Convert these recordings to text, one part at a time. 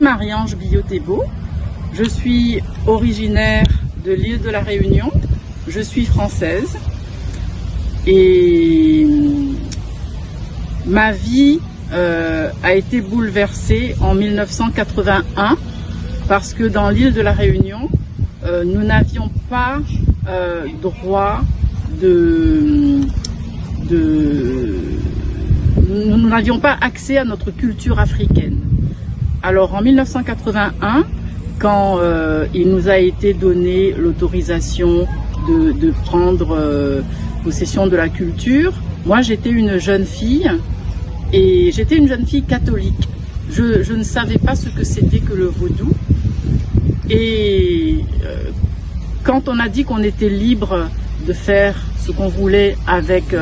Marie-Ange Billot-Thébault, je suis originaire de l'île de la Réunion, je suis française et ma vie a été bouleversée en 1981 parce que dans l'île de la Réunion, nous n'avions pas droit nous n'avions pas accès à notre culture africaine. Alors en 1981, quand il nous a été donné l'autorisation de prendre possession de la culture, moi j'étais une jeune fille et j'étais une jeune fille catholique. Je ne savais pas ce que c'était que le vaudou. Et quand on a dit qu'on était libre de faire ce qu'on voulait avec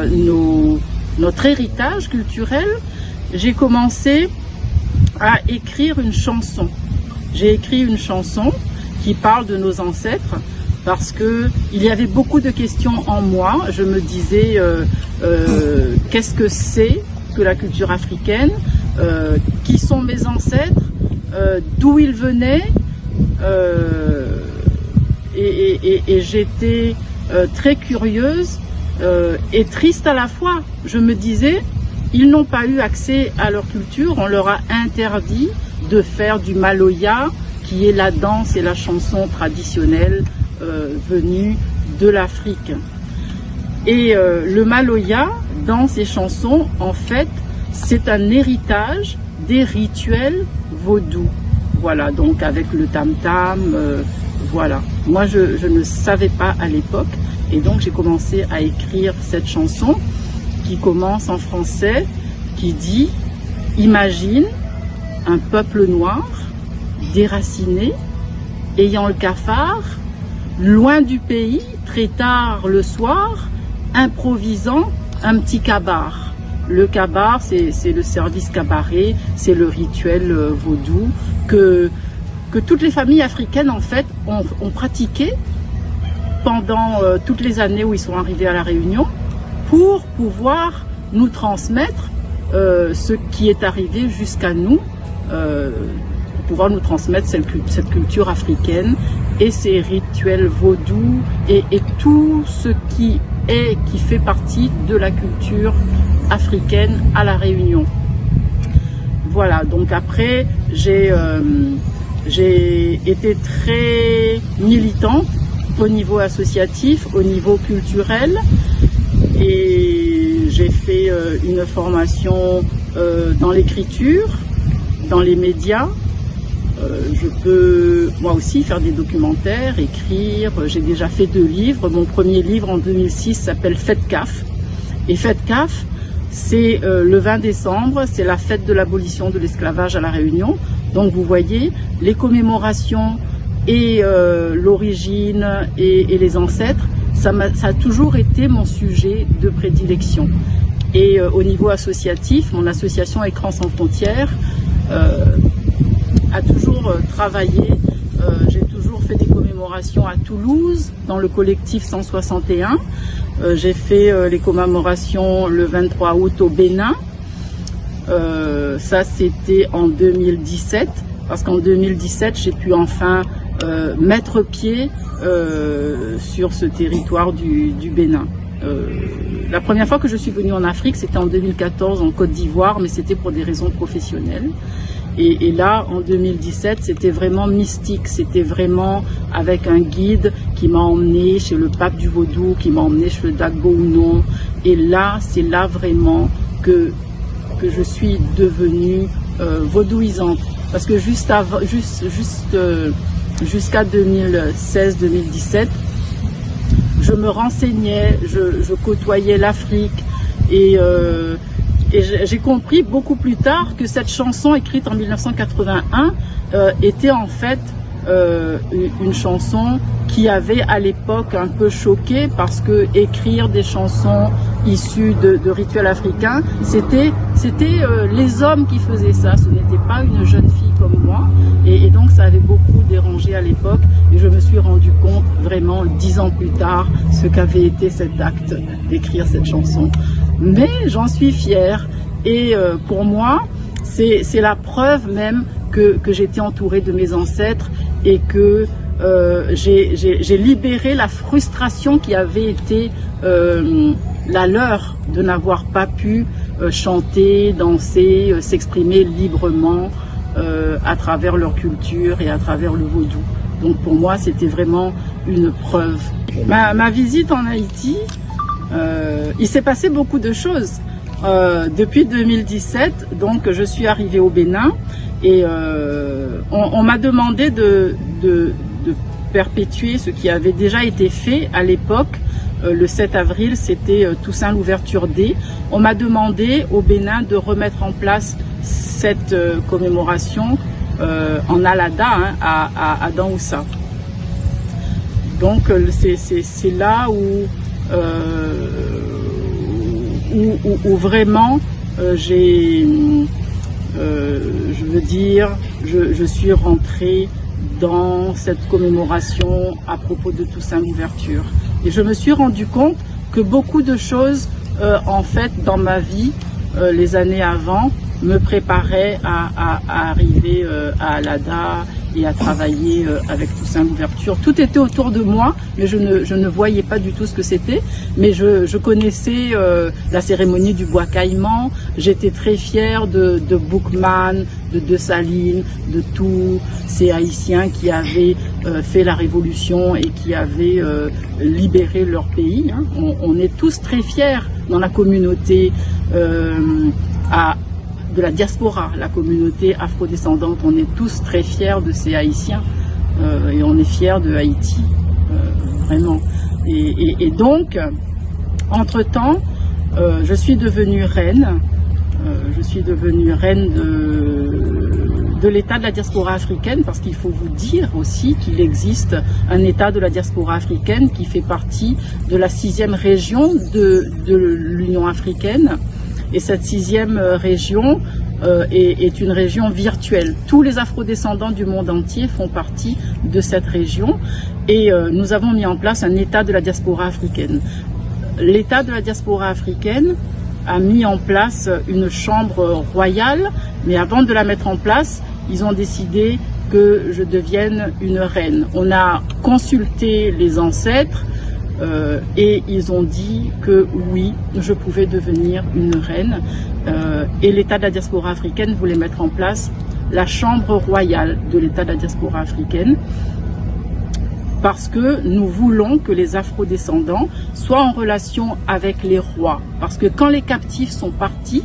notre héritage culturel, j'ai commencé à écrire une chanson. J'ai écrit une chanson qui parle de nos ancêtres parce que il y avait beaucoup de questions en moi. Je me disais qu'est-ce que c'est que la culture africaine, qui sont mes ancêtres, d'où ils venaient, et j'étais très curieuse et triste à la fois. Je me disais, ils n'ont pas eu accès à leur culture, on leur a interdit de faire du maloya, qui est la danse et la chanson traditionnelle venue de l'Afrique. Et le maloya, danse et chanson, en fait, c'est un héritage des rituels vaudous. Voilà, donc avec le tam-tam, voilà. Moi, je ne savais pas à l'époque, et donc j'ai commencé à écrire cette chanson qui commence en français, qui dit « Imagine un peuple noir, déraciné, ayant le cafard, loin du pays, très tard le soir, improvisant un petit kabar. » Le kabar, c'est le service cabaret, c'est le rituel vaudou que toutes les familles africaines en fait ont pratiqué pendant toutes les années où ils sont arrivés à la Réunion pour pouvoir nous transmettre ce qui est arrivé jusqu'à nous, pour pouvoir nous transmettre cette culture africaine et ces rituels vaudous et tout ce qui fait partie de la culture africaine à la Réunion. Voilà, donc après j'ai été très militante au niveau associatif, au niveau culturel, et j'ai fait une formation dans l'écriture, dans les médias. Je peux moi aussi faire des documentaires, écrire. J'ai déjà fait 2 livres. Mon premier livre en 2006 s'appelle Fête CAF. Et Fête CAF, c'est le 20 décembre, c'est la fête de l'abolition de l'esclavage à la Réunion. Donc vous voyez, les commémorations et l'origine et les ancêtres, ça a toujours été mon sujet de prédilection. Et au niveau associatif, mon association Écran sans frontières a toujours travaillé. J'ai toujours fait des commémorations à Toulouse, dans le collectif 161. J'ai fait les commémorations le 23 août au Bénin. Ça, c'était en 2017, parce qu'en 2017, j'ai pu enfin mettre pied sur ce territoire du Bénin. La première fois que je suis venue en Afrique, c'était en 2014 en Côte d'Ivoire, mais c'était pour des raisons professionnelles. Et là, en 2017, c'était vraiment mystique, c'était vraiment avec un guide qui m'a emmené chez le pape du vaudou, qui m'a emmené chez le Dagbo Ounon. Et là, c'est là vraiment que je suis devenue vaudouisante. Parce que jusqu'à 2016-2017, je me renseignais, je côtoyais l'Afrique et j'ai compris beaucoup plus tard que cette chanson écrite en 1981 était en fait une chanson qui avait à l'époque un peu choqué, parce que écrire des chansons issues de rituels africains, c'était les hommes qui faisaient ça, ce n'était pas une jeune fille comme moi, et donc ça avait beaucoup dérangé à l'époque, et je me suis rendu compte vraiment 10 ans plus tard ce qu'avait été cet acte d'écrire cette chanson. Mais j'en suis fière, et pour moi c'est la preuve même que j'étais entourée de mes ancêtres et que j'ai libéré la frustration qui avait été la leur de n'avoir pas pu chanter, danser, s'exprimer librement à travers leur culture et à travers le vaudou. Donc pour moi, c'était vraiment une preuve. Ma visite en Haïti, il s'est passé beaucoup de choses. Depuis 2017, donc je suis arrivée au Bénin et on m'a demandé de perpétuer ce qui avait déjà été fait à l'époque. Le 7 avril, c'était Toussaint l'ouverture D. On m'a demandé au Bénin de remettre en place cette commémoration en Alada, à Daoussa. Donc c'est là où vraiment je suis rentrée dans cette commémoration à propos de Toussaint l'ouverture. Et je me suis rendu compte que beaucoup de choses, en fait, dans ma vie, les années avant, me préparaient à arriver à Alada et à travailler avec Toussaint l'ouverture. Tout était autour de moi, mais je ne voyais pas du tout ce que c'était. Mais je connaissais la cérémonie du bois caïman. J'étais très fière de Boukman, de Dessalines, de tous ces Haïtiens qui avaient fait la révolution et qui avaient libéré leur pays. Hein. On est tous très fiers dans la communauté de la diaspora, la communauté afrodescendante. On est tous très fiers de ces Haïtiens et on est fiers de Haïti, vraiment. Et donc, entre-temps, je suis devenue reine. Je suis devenue reine de l'État de la diaspora africaine, parce qu'il faut vous dire aussi qu'il existe un État de la diaspora africaine qui fait partie de la 6e région de l'Union africaine. Et cette 6e région est une région virtuelle. Tous les afrodescendants du monde entier font partie de cette région et nous avons mis en place un État de la diaspora africaine. L'État de la diaspora africaine a mis en place une chambre royale, mais avant de la mettre en place, ils ont décidé que je devienne une reine. On a consulté les ancêtres, et ils ont dit que oui, je pouvais devenir une reine. Et l'État de la diaspora africaine voulait mettre en place la chambre royale de l'État de la diaspora africaine, parce que nous voulons que les afrodescendants soient en relation avec les rois. Parce que quand les captifs sont partis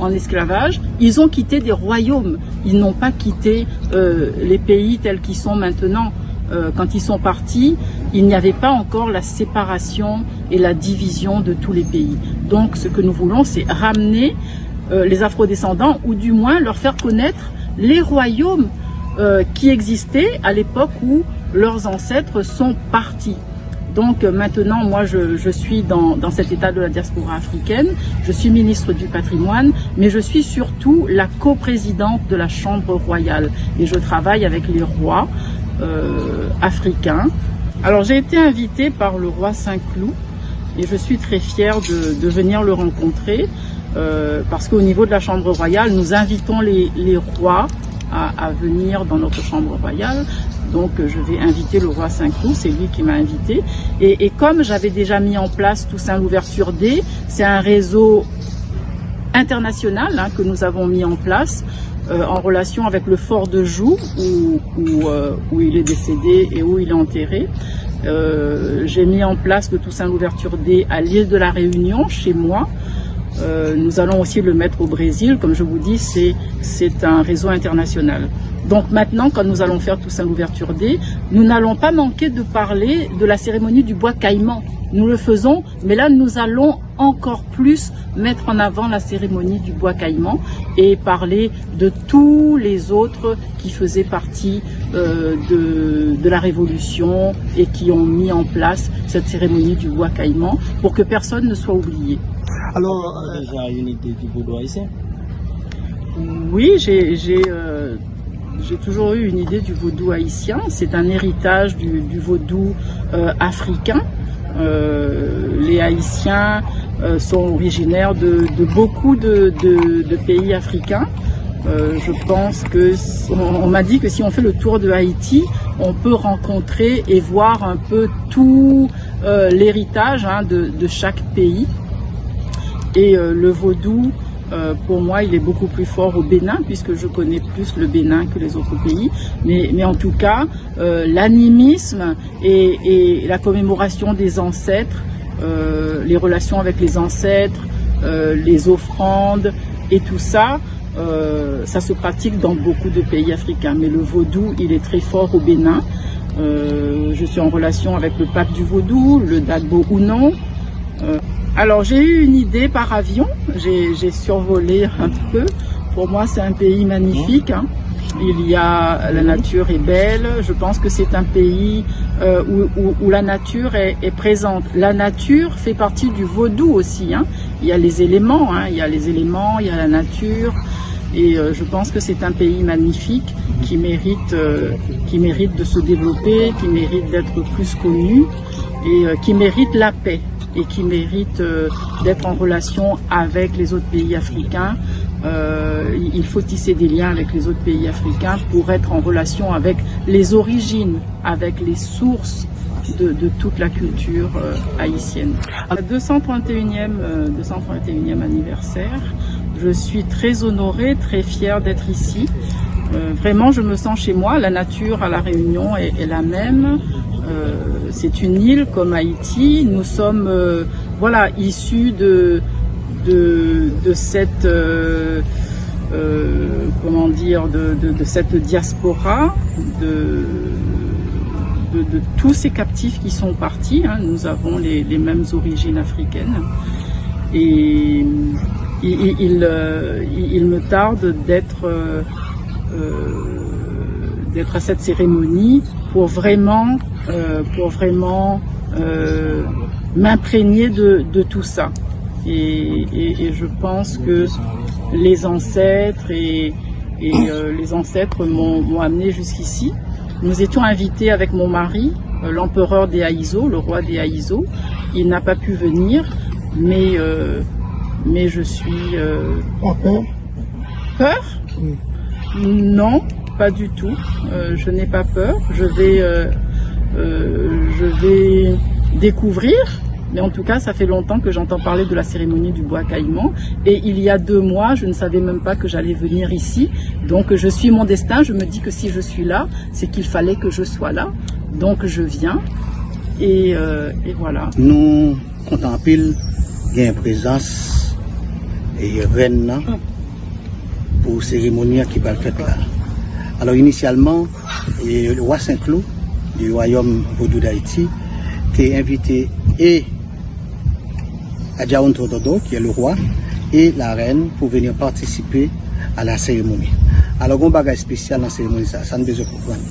en esclavage, ils ont quitté des royaumes. Ils n'ont pas quitté les pays tels qu'ils sont maintenant. Quand ils sont partis, il n'y avait pas encore la séparation et la division de tous les pays. Donc ce que nous voulons, c'est ramener les afrodescendants, ou du moins leur faire connaître les royaumes qui existaient à l'époque où leurs ancêtres sont partis. Donc maintenant, moi je suis dans cet état de la diaspora africaine, je suis ministre du patrimoine, mais je suis surtout la coprésidente de la Chambre royale et je travaille avec les rois africains. Alors j'ai été invitée par le roi Saint-Cloud et je suis très fière de venir le rencontrer parce qu'au niveau de la Chambre royale, nous invitons les rois à venir dans notre Chambre royale. Donc je vais inviter le roi Saint-Cloud, c'est lui qui m'a invité. Et comme j'avais déjà mis en place Toussaint l'ouverture D, c'est un réseau international que nous avons mis en place en relation avec le fort de Joux où il est décédé et où il est enterré. J'ai mis en place le Toussaint l'ouverture D à l'île de la Réunion, chez moi. Nous allons aussi le mettre au Brésil. Comme je vous dis, c'est un réseau international. Donc maintenant, quand nous allons faire Toussaint l'ouverture D, nous n'allons pas manquer de parler de la cérémonie du bois caïman. Nous le faisons, mais là nous allons encore plus mettre en avant la cérémonie du bois caïman et parler de tous les autres qui faisaient partie de la Révolution et qui ont mis en place cette cérémonie du bois caïman pour que personne ne soit oublié. Alors, déjà une idée du vaudou haïtien? Oui, j'ai toujours eu une idée du vaudou haïtien. C'est un héritage du vaudou africain. Les Haïtiens sont originaires de beaucoup de pays africains. Je pense que on m'a dit que si on fait le tour de Haïti, on peut rencontrer et voir un peu tout l'héritage de chaque pays. Et le vaudou, pour moi, il est beaucoup plus fort au Bénin, puisque je connais plus le Bénin que les autres pays. Mais en tout cas, l'animisme et la commémoration des ancêtres, les relations avec les ancêtres, les offrandes et tout ça, ça se pratique dans beaucoup de pays africains. Mais le vaudou, il est très fort au Bénin. Je suis en relation avec le pape du vaudou, le Dagbo Ounon. Alors j'ai eu une idée par avion, j'ai survolé un peu. Pour moi c'est un pays magnifique, hein. La nature est belle, je pense que c'est un pays où la nature est présente. La nature fait partie du vaudou aussi, hein. Il y a les éléments, hein. Il y a la nature. Et je pense que c'est un pays magnifique qui mérite de se développer, qui mérite d'être plus connu et qui mérite la paix. Et qui mérite d'être en relation avec les autres pays africains. Il faut tisser des liens avec les autres pays africains pour être en relation avec les origines, avec les sources de toute la culture haïtienne. À 231e anniversaire, je suis très honorée, très fière d'être ici. Vraiment, je me sens chez moi. La nature à La Réunion est la même. C'est une île comme Haïti. Nous sommes issus de cette de cette diaspora de tous ces captifs qui sont partis, hein. Nous avons les mêmes origines africaines et il me tarde d'être à cette cérémonie pour vraiment m'imprégner de tout ça. Et je pense que les ancêtres les ancêtres m'ont amené jusqu'ici. Nous étions invités avec mon mari, l'empereur des Aïzo, le roi des Aïzo. Il n'a pas pu venir, mais je suis... Peur? Non, pas du tout. Je n'ai pas peur. Je vais découvrir, mais en tout cas ça fait longtemps que j'entends parler de la cérémonie du bois caïman et il y a 2 mois je ne savais même pas que j'allais venir ici, donc je suis mon destin. Je me dis que si je suis là, c'est qu'il fallait que je sois là, donc je viens et voilà. Nous contemplons une présence et reine pour cérémonie qui va le faire là. Alors initialement le roi Saint-Cloud du royaume vaudou d'Haïti qui est invité et Adjaoun Tododo qui est le roi et la reine pour venir participer à la cérémonie. Alors un bagage spécial dans la cérémonie ça ne besoin comprendre.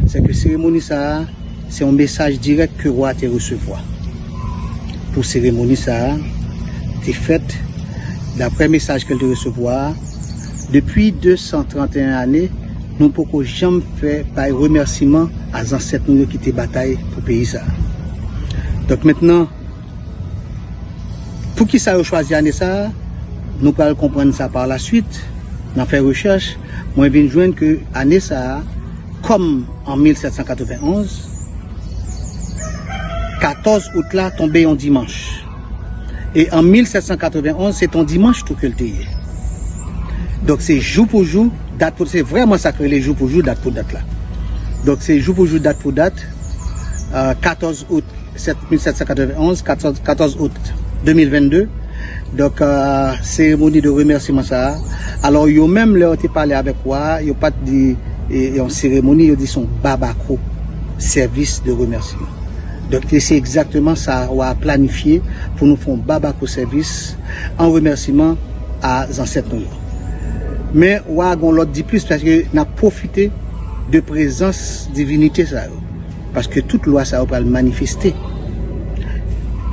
C'est que cérémonie ça c'est un message direct que le roi te recevoir. Pour cérémonie ça t'es faite d'après message qu'elle te recevoir depuis 231 années. Nous ne pouvons jamais faire par remerciement à les ancêtres qui étaient bataille pour le pays. Donc maintenant, pour qui ça a choisi l'année ça, nous pouvons comprendre ça par la suite. Dans faire recherche, moi je viens de joindre que l'année ça, comme en 1791, 14 août là tombé en dimanche. Et en 1791, c'est en dimanche tout que le pays. Donc c'est jour pour jour, date pour c'est vraiment sacré les jours pour jour, date pour date là. Donc c'est jour pour jour, date pour date. 14 août 1791, 14 août 2022. Donc cérémonie de remerciement ça. Alors yo même là on parlé avec moi, yo pas dit en cérémonie, yo dit son babako, service de remerciement. Donc c'est exactement ça on a planifié pour nous faire babako service en remerciement à ancêtres. Mais on a l'autre dit plus parce que n'a profité de présence divinité ça. Parce que toute loi ça va le manifester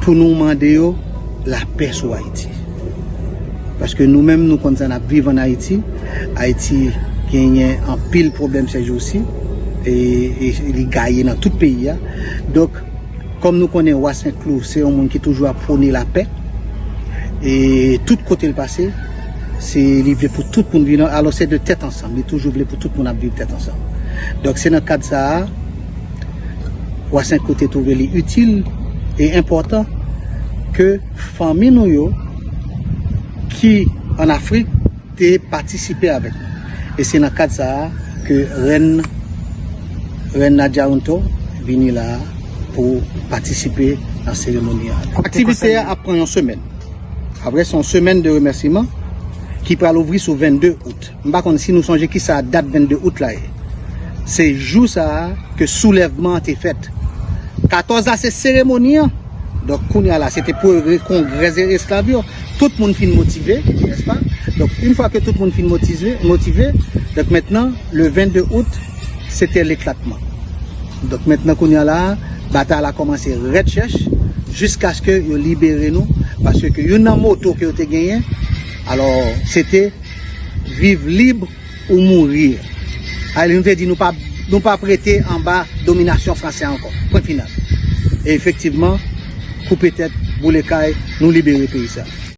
pour nous demander la paix sur Haïti. Parce que nous-mêmes nous quand on vivons en Haïti, Haïti gagne un pile problème ces jours-ci et il gagne dans tout le pays. Donc comme nous connaissons roi Saint-Cloud, c'est un monde qui toujours à prôner la paix et tout côté le passé. c'est livré pour tout le monde vivre, alors c'est de tête ensemble, il est toujours voulu pour tout le monde vivre tête ensemble. Donc c'est dans le cadre de ça, Ouassin côté trouvé utile et important que famille nous qui en Afrique t'ait participé avec nous. Et c'est dans le cadre de ça que Reine Nadia Unto vient là pour participer à la cérémonie. L'activité après une semaine. Après son semaine de remerciement qui pourra l'ouvrir sur 22 août. Je ne sais pas si nous songeons qui ça date 22 août là. C'est jour ça que soulèvement a été fait. 14 là c'est cérémonie. Donc là c'était pour congrès esclavio. Tout le monde finit motivé, n'est-ce pas? Donc une fois que tout le monde finit motivé, donc maintenant le 22 août c'était l'éclatement. Donc maintenant la bataille a commencé red cherche jusqu'à ce que vous libérez nous parce que une moto que vous avez gagné, alors c'était vivre libre ou mourir. Alors nous dit nous pas prêter en bas domination française encore. Point final. Et effectivement, couper tête, bouler caille, nous libérer le pays ça.